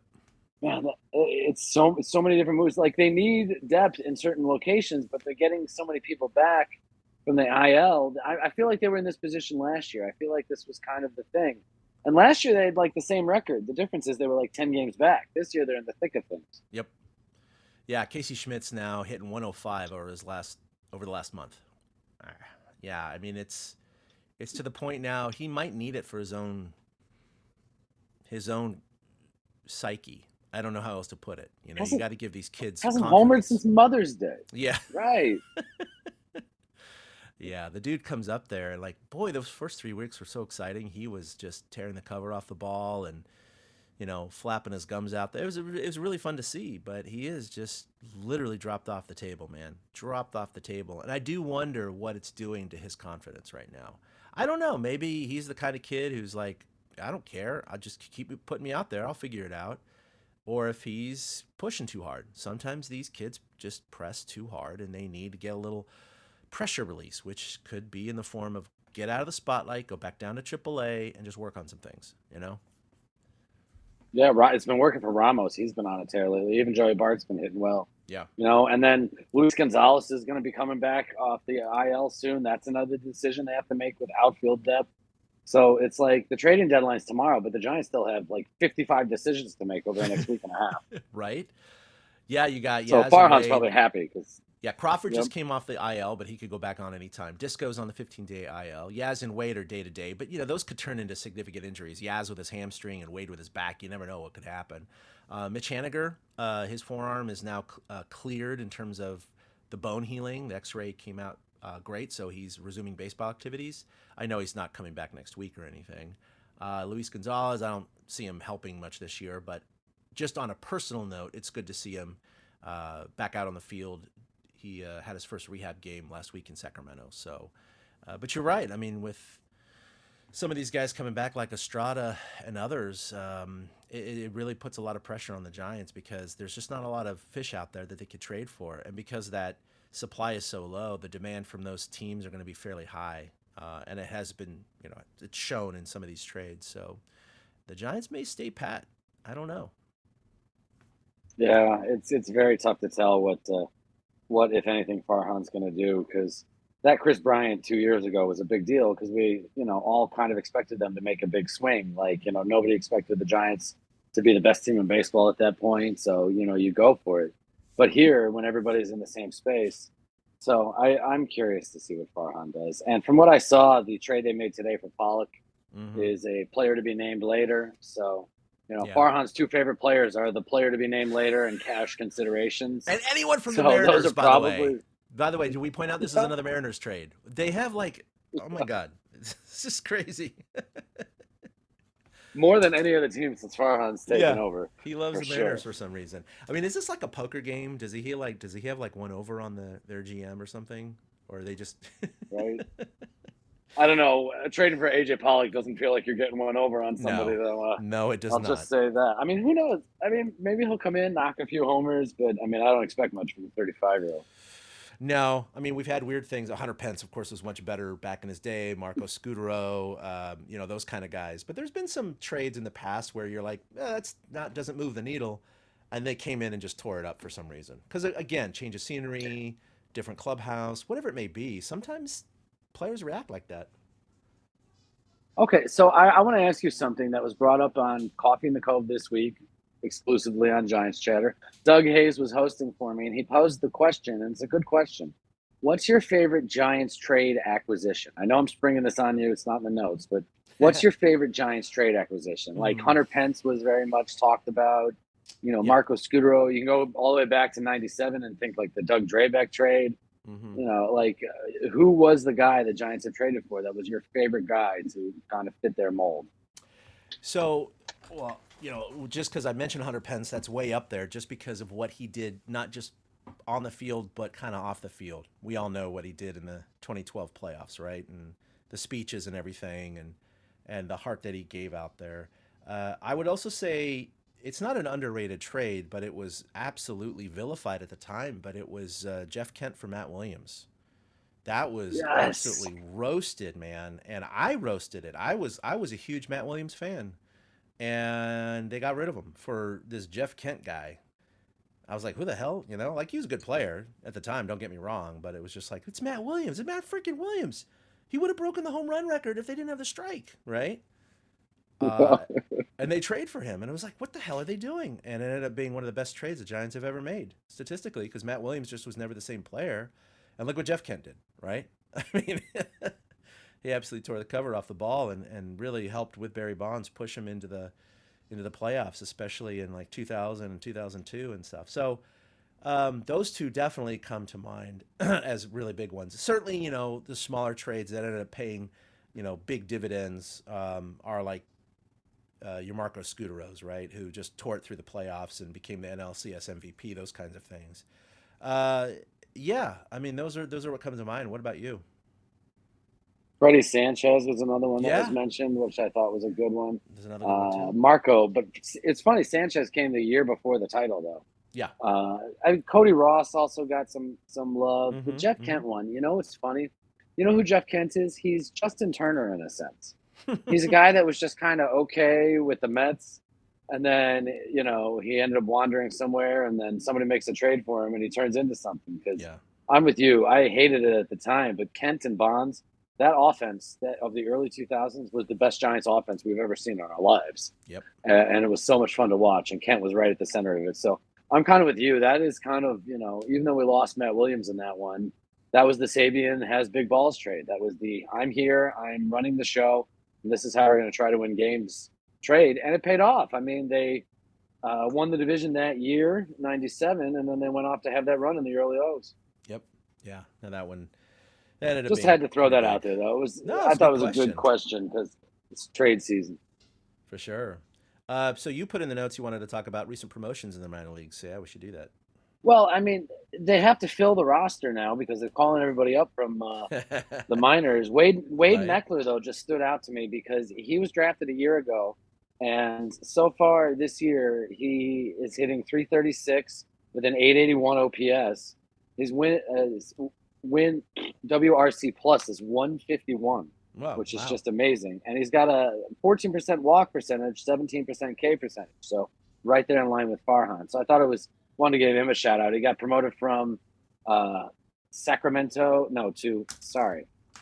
Man, it's so many different moves. Like they need depth in certain locations, but they're getting so many people back from the IL. I feel like they were in this position last year. I feel like this was kind of the thing. And last year they had like the same record. The difference is they were like 10 games back. This year they're in the thick of things. Yep. Yeah, Casey Schmidt's now hitting 105 over the last month. Yeah, I mean it's to the point now he might need it for his own psyche. I don't know how else to put it. You got to give these kids hasn't confidence. homered since Mother's Day. Yeah. Right. Yeah, the dude comes up there and like, boy, those first 3 weeks were so exciting. He was just tearing the cover off the ball and flapping his gums out there. It was really fun to see, but he is just literally dropped off the table, man. Dropped off the table. And I do wonder what it's doing to his confidence right now. I don't know. Maybe he's the kind of kid who's like, I don't care. I'll just keep putting me out there. I'll figure it out. Or if he's pushing too hard. Sometimes these kids just press too hard and they need to get a little pressure release, which could be in the form of get out of the spotlight, go back down to AAA, and just work on some things, Yeah, right. It's been working for Ramos. He's been on a tear lately. Even Joey Bart's been hitting well. Yeah. And then Luis Gonzalez is going to be coming back off the IL soon. That's another decision they have to make with outfield depth. So it's like the trading deadline's tomorrow, but the Giants still have like 55 decisions to make over the next week and a half. Right? Yeah, you got So Farhan's probably happy because Crawford just came off the IL, but he could go back on anytime. Disco's on the 15-day IL. Yaz and Wade are day-to-day, but those could turn into significant injuries. Yaz with his hamstring and Wade with his back. You never know what could happen. Mitch Haniger, his forearm is now cleared in terms of the bone healing. The X-ray came out great, so he's resuming baseball activities. I know he's not coming back next week or anything. Luis Gonzalez, I don't see him helping much this year, but just on a personal note, it's good to see him back out on the field. He had his first rehab game last week in Sacramento. So, but you're right. I mean, with some of these guys coming back like Estrada and others, it really puts a lot of pressure on the Giants because there's just not a lot of fish out there that they could trade for. And because that supply is so low, the demand from those teams are going to be fairly high. And it has been, it's shown in some of these trades. So the Giants may stay pat. I don't know. Yeah, it's very tough to tell what what, if anything, Farhan's going to do, because that Chris Bryant 2 years ago was a big deal because we, all kind of expected them to make a big swing. Like, nobody expected the Giants to be the best team in baseball at that point. So, you go for it. But here, when everybody's in the same space, so I'm curious to see what Farhan does. And from what I saw, the trade they made today for Pollock is a player to be named later. So, Farhan's two favorite players are the player to be named later and cash considerations. And anyone from the So those Mariners, are by the way. probably. By the way, do we point out this is another Mariners trade? They have oh my God, it's just crazy. More than any other team since Farhan's taken over. He loves the Mariners for some reason. I mean, is this like a poker game? Does he have like one over on their GM or something? Or are they just right? I don't know. Trading for AJ Pollock doesn't feel like you're getting one over on somebody, though. No, it does not. I'll just say that. I mean, who knows? I mean, maybe he'll come in, knock a few homers, but I mean, I don't expect much from a 35-year-old. No, I mean, we've had weird things. Hunter Pence, of course, was much better back in his day. Marco Scutaro, those kind of guys. But there's been some trades in the past where you're like, doesn't move the needle, and they came in and just tore it up for some reason. Because again, change of scenery, different clubhouse, whatever it may be. Sometimes players react like that. Okay, so I want to ask you something that was brought up on Coffee in the Cove this week, exclusively on Giants Chatter. Doug Hayes was hosting for me, and he posed the question, and it's a good question. What's your favorite Giants trade acquisition? I know I'm springing this on you. It's not in the notes, but what's your favorite Giants trade acquisition? Like Hunter Pence was very much talked about. Marco Scutaro. You can go all the way back to 97 and think like the Doug Drabeck trade. Who was the guy the Giants had traded for that was your favorite guy to kind of fit their mold? So, well, just because I mentioned Hunter Pence, that's way up there just because of what he did, not just on the field, but kind of off the field. We all know what he did in the 2012 playoffs, right? And the speeches and everything and the heart that he gave out there. I would also say it's not an underrated trade, but it was absolutely vilified at the time, but it was Jeff Kent for Matt Williams. That was absolutely roasted, man. And I roasted it. I was a huge Matt Williams fan. And they got rid of him for this Jeff Kent guy. I was like, who the hell? Like, he was a good player at the time, don't get me wrong, but it was just like, it's Matt Williams. It's Matt freaking Williams. He would have broken the home run record if they didn't have the strike, right? And they trade for him. And it was like, what the hell are they doing? And it ended up being one of the best trades the Giants have ever made, statistically, because Matt Williams just was never the same player. And look what Jeff Kent did, right? I mean, he absolutely tore the cover off the ball and really helped with Barry Bonds push him into the playoffs, especially in like 2000 and 2002 and stuff. So those two definitely come to mind as really big ones. Certainly, the smaller trades that ended up paying, big dividends are like your Marco Scutaros, right, who just tore it through the playoffs and became the NLCS MVP, those kinds of things. Yeah, I mean, those are what comes to mind. What about you? Freddie Sanchez was another one that was mentioned, which I thought was a good one. There's another one too. Marco, but it's funny. Sanchez came the year before the title, though. Yeah. Cody Ross also got some love. The Jeff Kent one, it's funny. You know who Jeff Kent is? He's Justin Turner in a sense. He's a guy that was just kind of okay with the Mets. And then, he ended up wandering somewhere, and then somebody makes a trade for him, and he turns into something. Because I'm with you. I hated it at the time, but Kent and Bonds, that offense of the early 2000s was the best Giants offense we've ever seen in our lives. Yep. And it was so much fun to watch, and Kent was right at the center of it. So I'm kind of with you. That is kind of, even though we lost Matt Williams in that one, that was the Sabian has big balls trade. That was the I'm here, I'm running the show, and this is how we're going to try to win games trade. And it paid off. I mean, they won the division that year, 97, and then they went off to have that run in the early O's. Yep. Yeah. Now that one. That just had to throw that out there, though. I thought it was a good question because it's trade season. For sure. So you put in the notes you wanted to talk about recent promotions in the minor leagues. Yeah, we should do that. Well, I mean, they have to fill the roster now because they're calling everybody up from the minors. Wade Meckler, though, just stood out to me because he was drafted a year ago, and so far this year he is hitting .336 with an .881 OPS. His win WRC plus is 151, which is just amazing. And he's got a 14% walk percentage, 17% K percentage. So right there in line with Farhan. So I thought wanted to give him a shout out. He got promoted from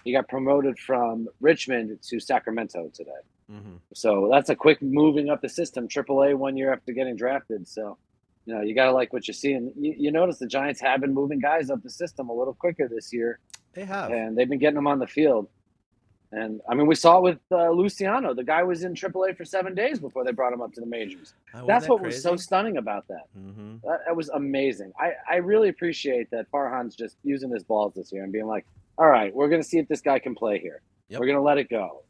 He got promoted from Richmond to Sacramento today. Mm-hmm. So that's a quick moving up the system. AAA 1 year after getting drafted. So, you got to like what you see. And you notice the Giants have been moving guys up the system a little quicker this year. They have. And they've been getting them on the field. And, I mean, we saw it with Luciano. The guy was in AAA for 7 days before they brought him up to the majors. That's what was so stunning about that. Mm-hmm. That was amazing. I really appreciate that Farhan's just using his balls this year and being like, all right, we're going to see if this guy can play here. Yep. We're going to let it go,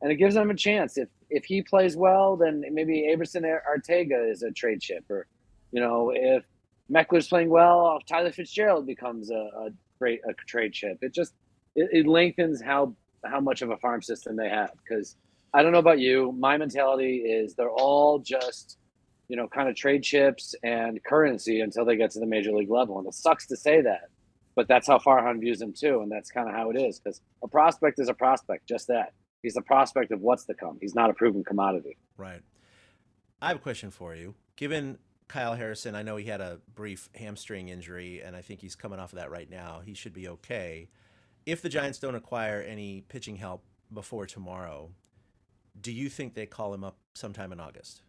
And it gives him a chance. If he plays well, then maybe Aberson Arteaga is a trade chip. Or, if Meckler's playing well, Tyler Fitzgerald becomes a trade chip. It lengthens how much of a farm system they have. Because I don't know about you, my mentality is they're all just, kind of trade chips and currency until they get to the major league level. And it sucks to say that, but that's how Farhan views them too. And that's kind of how it is. Because a prospect is a prospect, just that. He's a prospect of what's to come. He's not a proven commodity. Right. I have a question for you. Given Kyle Harrison, I know he had a brief hamstring injury, and I think he's coming off of that right now. He should be okay. If the Giants don't acquire any pitching help before tomorrow, do you think they call him up sometime in August?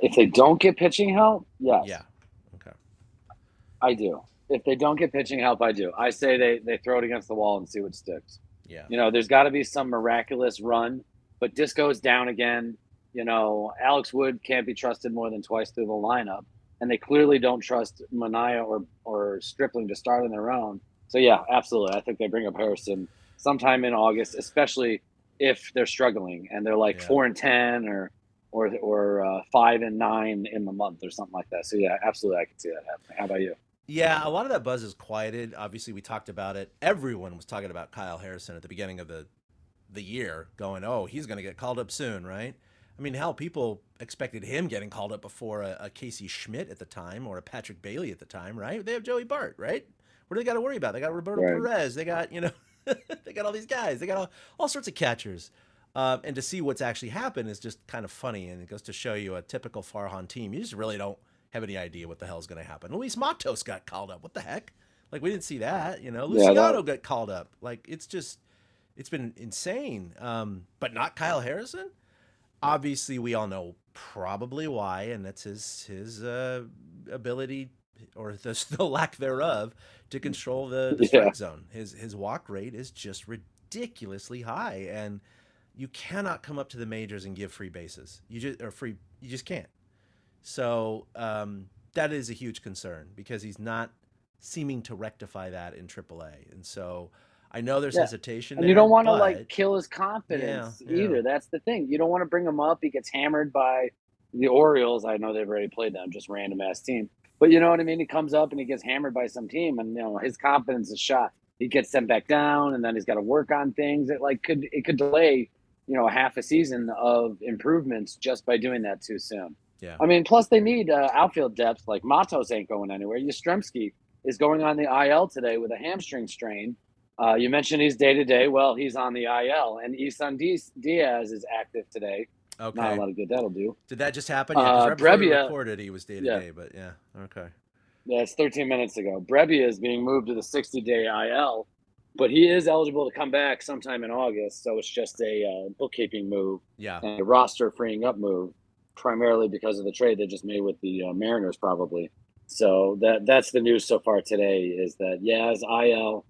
If they don't get pitching help, yes. Yeah. Okay. I do. If they don't get pitching help, I do. I say they throw it against the wall and see what sticks. Yeah. There's got to be some miraculous run, but Disco's down again. Alex Wood can't be trusted more than twice through the lineup, and they clearly don't trust Mania or Stripling to start on their own. So, yeah, absolutely. I think they bring up Harrison sometime in August, especially if they're struggling and they're like 4-10 or 5-9 in the month or something like that. So, yeah, absolutely, I can see that happening. How about you? Yeah, a lot of that buzz is quieted. Obviously, we talked about it. Everyone was talking about Kyle Harrison at the beginning of the year, going, oh, he's going to get called up soon, right? I mean, hell, people expected him getting called up before a Casey Schmidt at the time or a Patrick Bailey at the time, right? They have Joey Bart, right? What do they got to worry about? They got Roberto Perez. They got, they got all these guys. They got all sorts of catchers. And to see what's actually happened is just kind of funny, and it goes to show you a typical Farhan team. You just really don't have any idea what the hell's going to happen. Luis Matos got called up. What the heck? Like, we didn't see that, Luciano got called up. Like, it's been insane. But not Kyle Harrison. Obviously, we all know probably why, and that's his ability, or the lack thereof, to control the strike zone. His walk rate is just ridiculously high, and you cannot come up to the majors and give free bases. You just can't. So that is a huge concern because he's not seeming to rectify that in AAA. And so I know there's hesitation. And you don't want to kill his confidence either. That's the thing. You don't want to bring him up. He gets hammered by the Orioles. I know they've already played them, just random ass team. But you know what I mean? He comes up and he gets hammered by some team, and his confidence is shot. He gets sent back down, and then he's got to work on things. It could delay half a season of improvements just by doing that too soon. Yeah. I mean, plus they need outfield depth. Like Matos ain't going anywhere. Yastrzemski is going on the IL today with a hamstring strain. You mentioned he's day-to-day. Well, he's on the IL. And Isan Diaz is active today. Okay. Not a lot of good that'll do. Did that just happen? Yeah, because right before we recorded, he was day-to-day. Yeah. But, yeah, okay. Yeah, it's 13 minutes ago. Brebbia is being moved to the 60-day IL. But he is eligible to come back sometime in August. So it's just a bookkeeping move. Yeah. And a roster freeing up move, primarily because of the trade they just made with the Mariners probably. So that's the news so far today is that, as IL,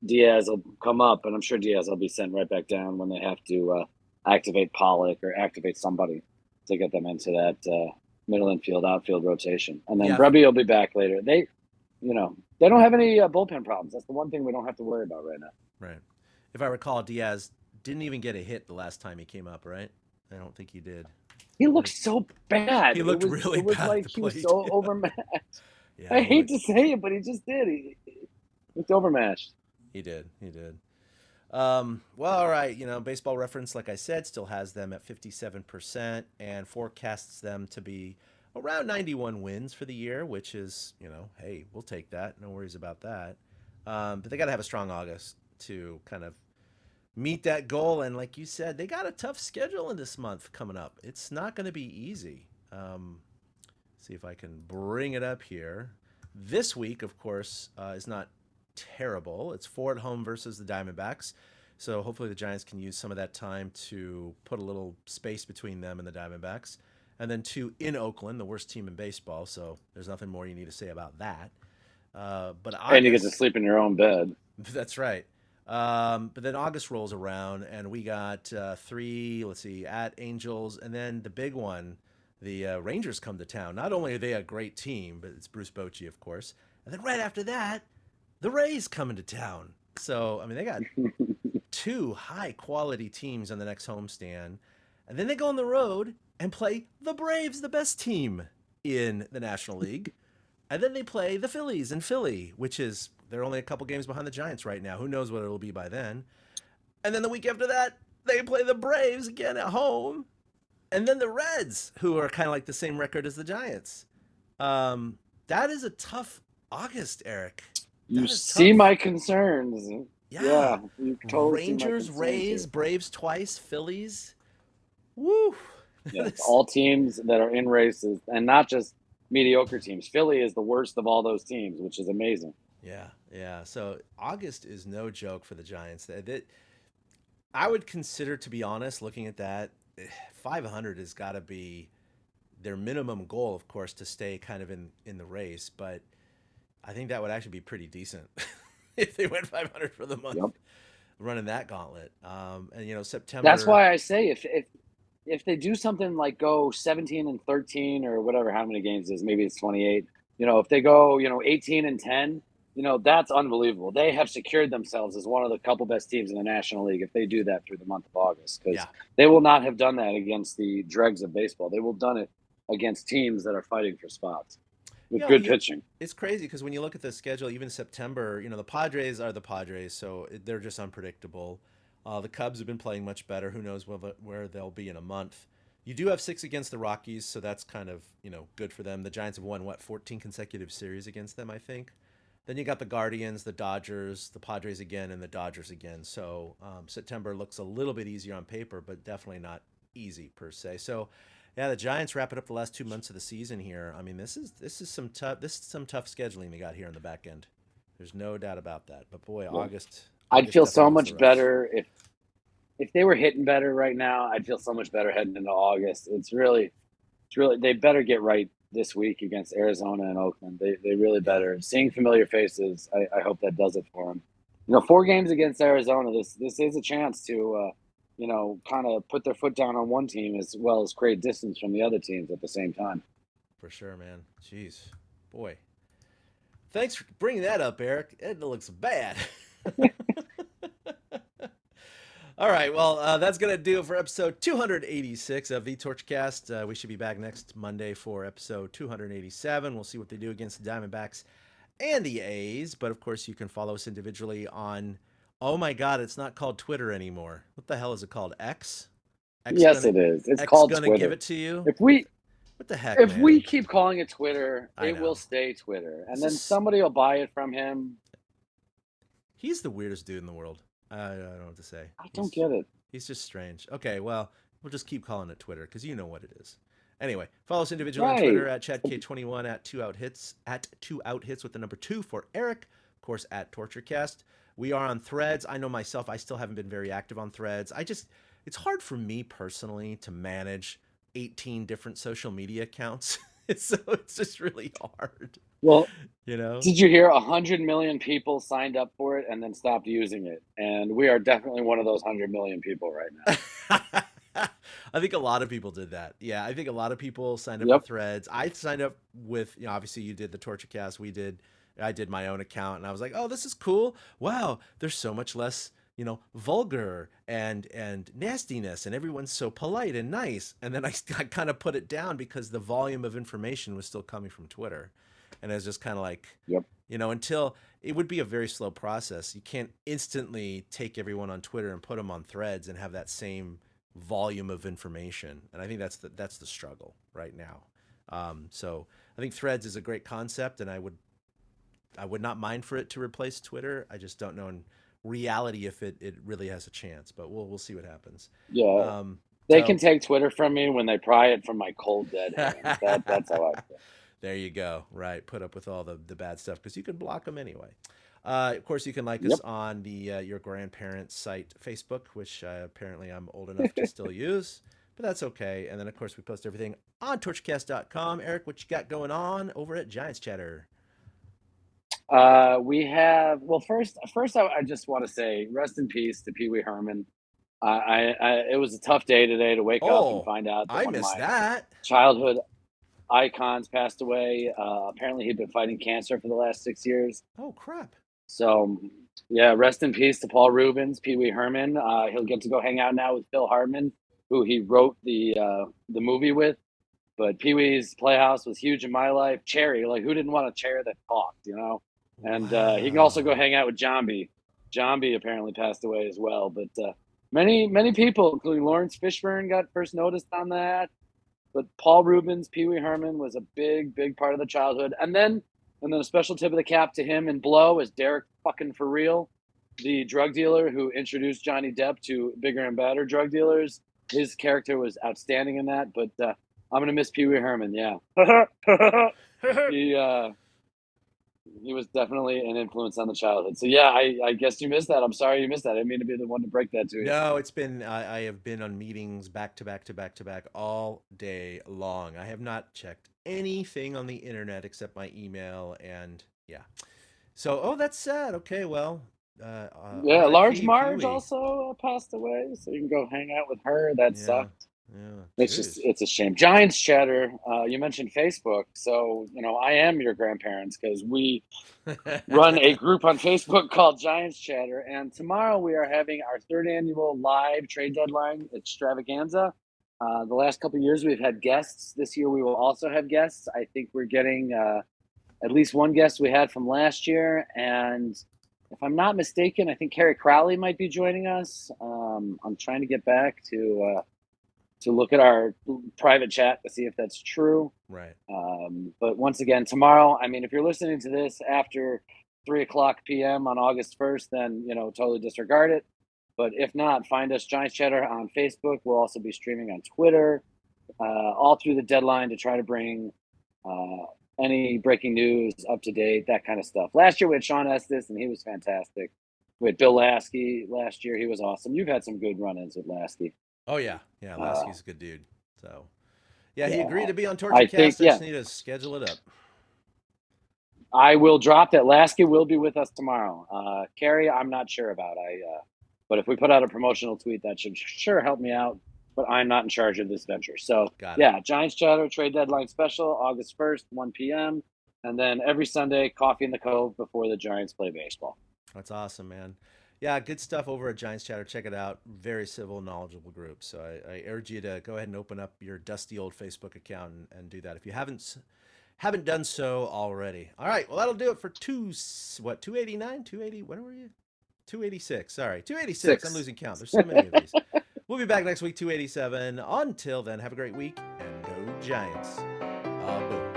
Diaz will come up, and I'm sure Diaz will be sent right back down when they have to activate Pollock or activate somebody to get them into that middle infield, outfield rotation. And then Brebbia will be back later. They don't have any bullpen problems. That's the one thing we don't have to worry about right now. Right. If I recall, Diaz didn't even get a hit the last time he came up, right? I don't think he did. He looked so bad. He looked really bad. It was like he was so overmatched. Yeah, I hate to say it, but he just did. He looked overmatched. He did. Well, all right. Baseball Reference, like I said, still has them at 57% and forecasts them to be around 91 wins for the year, which is, hey, we'll take that. No worries about that. But they got to have a strong August to kind of meet that goal. And like you said, they got a tough schedule in this month coming up. It's not going to be easy. See if I can bring it up here. This week, of course, is not terrible. It's 4 at home versus the Diamondbacks. So hopefully the Giants can use some of that time to put a little space between them and the Diamondbacks. And then 2 in Oakland, the worst team in baseball. So there's nothing more you need to say about that. But August, and you get to sleep in your own bed. That's right. But then August rolls around, and we got 3, at Angels. And then the big one, the Rangers come to town. Not only are they a great team, but it's Bruce Bochy, of course. And then right after that, the Rays come into town. So, I mean, they got 2 high-quality teams on the next homestand. And then they go on the road and play the Braves, the best team in the National League. And then they play the Phillies in Philly, which is, they're only a couple games behind the Giants right now. Who knows what it'll be by then. And then the week after that, they play the Braves again at home. And then the Reds, who are kind of like the same record as the Giants. That is a tough August, Eric. You see tough. My concerns. Yeah. You totally Rangers, see my Rays, here. Braves twice, Phillies. Woo. Yeah, all teams that are in races, and not just mediocre teams. Philly is the worst of all those teams, which is amazing. Yeah. So August is no joke for the Giants. I would consider, to be honest, looking at that, 500 has got to be their minimum goal, of course, to stay kind of in the race. But I think that would actually be pretty decent if they went 500 for the month, running that gauntlet. And September. That's why I say if they do something like go 17-13 or whatever, how many games it is, maybe it's 28. If they go 18-10, that's unbelievable. They have secured themselves as one of the couple best teams in the National League if they do that through the month of August, because they will not have done that against the dregs of baseball. They will have done it against teams that are fighting for spots with good pitching. It's crazy because when you look at the schedule, even September, the Padres are the Padres, so they're just unpredictable. The Cubs have been playing much better. Who knows where they'll be in a month. You do have 6 against the Rockies, so that's kind of, good for them. The Giants have won, 14 consecutive series against them, I think. Then you got the Guardians, the Dodgers, the Padres again, and the Dodgers again. So September looks a little bit easier on paper, but definitely not easy per se. So, yeah, the Giants wrapping up the last 2 months of the season here. I mean, this is some tough scheduling they got here on the back end. There's no doubt about that. But boy, August. I'd feel so much better if they were hitting better right now. I'd feel so much better heading into August. It's really they better get right this week against Arizona and Oakland. They really better. Seeing familiar faces, I hope that does it for them. 4 games against Arizona. This is a chance to kind of put their foot down on one team as well as create distance from the other teams at the same time. For sure, man. Jeez, boy. Thanks for bringing that up, Eric. It looks bad. All right, well, that's going to do it for episode 286 of the Torchcast. We should be back next Monday for episode 287. We'll see what they do against the Diamondbacks and the A's. But, of course, you can follow us individually on, oh, my God, it's not called Twitter anymore. What the hell is it called? X? Yes, it is. It's called Twitter. Going to give it to you? What the heck, If man? we keep calling it Twitter, it will stay Twitter. And then somebody will buy it from him. He's the weirdest dude in the world. I don't know what to say. I don't get it. He's just strange. Okay, well, we'll just keep calling it Twitter because you know what it is. Anyway, follow us individually on Twitter at ChadK21, at 2outhits with the number 2 for Eric. Of course, at TortureCast. We are on Threads. I know myself, I still haven't been very active on Threads. It's hard for me personally to manage 18 different social media accounts. So it's just really hard. Well, did you hear 100 million people signed up for it and then stopped using it? And we are definitely one of those 100 million people right now. I think a lot of people did that. Yeah, I think a lot of people signed up for Threads. I signed up with, obviously you did the Torturecast. I did my own account, and I was like, oh, this is cool. Wow, there's so much less, vulgar and nastiness, and everyone's so polite and nice. And then I kind of put it down because the volume of information was still coming from Twitter. And it was just kind of like, until it would be a very slow process. You can't instantly take everyone on Twitter and put them on Threads and have that same volume of information. And I think that's the struggle right now. So I think Threads is a great concept, and I would not mind for it to replace Twitter. I just don't know in reality if it really has a chance, but we'll see what happens. Yeah. They So can take Twitter from me when they pry it from my cold dead hands. That's how I feel. there you go. Right. Put up with all the bad stuff because you can block them anyway. Of course, you can like us Yep. on the Your Grandparents site Facebook, which apparently I'm old enough to still use, but that's okay. And then, of course, we post everything on torchcast.com. Eric, what you got going on over at Giants Chatter? We have first I just want to say rest in peace to Pee Wee Herman. It was a tough day today to wake up and Oh, find out that I one of missed my that. childhood icons passed away. Apparently, he'd been fighting cancer for the last 6 years. Oh, crap. So, yeah, rest in peace to Paul Rubens, Pee Wee Herman. He'll get to go hang out now with Phil Hartman, who he wrote the movie with. But Pee Wee's Playhouse was huge in my life. Cherry, like who didn't want a chair that talked, you know? And he can also go Wow. hang out with Jambi. Jambi apparently passed away as well. But many people, including Lawrence Fishburne, got first noticed on that. But Paul Rubens, Pee Wee Herman was a big part of the childhood. And then a special tip of the cap to him and Blow is Derek fucking For Real, the drug dealer who introduced Johnny Depp to bigger and badder drug dealers. His character was outstanding in that. But I'm gonna miss Pee Wee Herman. Yeah, he was definitely an influence on the childhood. So yeah, I guess you missed that. I'm sorry you missed that. I didn't mean to be the one to break that to you. No, it's been, I have been on meetings back to back to back to back all day long. I have not checked anything on the internet except my email and yeah. So, oh, that's sad. Okay, well, Yeah, Large R.I.P. Pee Marge Wee. also passed away, so you can go hang out with her. That Yeah, sucked. yeah. Jeez. It's a shame. Giants chatter. You mentioned Facebook, so I am your grandparents because we run a group on Facebook called Giants Chatter, and tomorrow we are having our third annual live trade deadline extravaganza. The last couple of years we've had guests. This year we will also have guests. I think we're getting at least one guest we had from last year, and if I'm not mistaken, I think Carrie Crowley might be joining us. I'm trying to get back to look at our private chat to see if that's true. Right. But once again, tomorrow, I mean, if you're listening to this after 3:00 p.m. on August 1st, then, totally disregard it. But if not, find us Giants Chatter on Facebook. We'll also be streaming on Twitter all through the deadline to try to bring any breaking news up to date, that kind of stuff. Last year we had Sean Estes, and he was fantastic. We had Bill Lasky last year. He was awesome. You've had some good run-ins with Lasky. Oh, yeah. Yeah, Lasky's a good dude. So, yeah, he Yeah, agreed to be on I TortureCast. I think, just need to schedule it up. I will drop that. Lasky will be with us tomorrow. Carrie, I'm not sure about. But if we put out a promotional tweet, that should sure help me out. But I'm not in charge of this venture. So Got it. yeah, Giants Chatter trade deadline special, August 1st, 1 p.m. And then every Sunday, Coffee in the Cove before the Giants play baseball. That's awesome, man. Yeah, good stuff over at Giants Chatter. Check it out. Very civil, knowledgeable group. So I urge you to go ahead and open up your dusty old Facebook account and do that if you haven't done so already. All right, well that'll do it for 289, 280. When were you? 286. Sorry, 286. I'm losing count. There's so many of these. We'll be back next week, 287. Until then, have a great week and go Giants. Boom.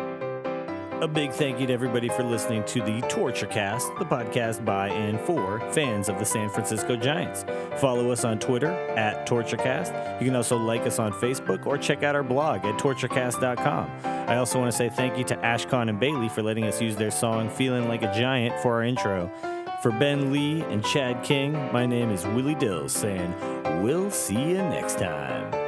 A big thank you to everybody for listening to the TortureCast, the podcast by and for fans of the San Francisco Giants. Follow us on Twitter at TortureCast. You can also like us on Facebook or check out our blog at torturecast.com. I also want to say thank you to Ashcon and Bailey for letting us use their song Feeling Like a Giant for our intro. For Ben Lee and Chad King, my name is Willie Dills saying, we'll see you next time.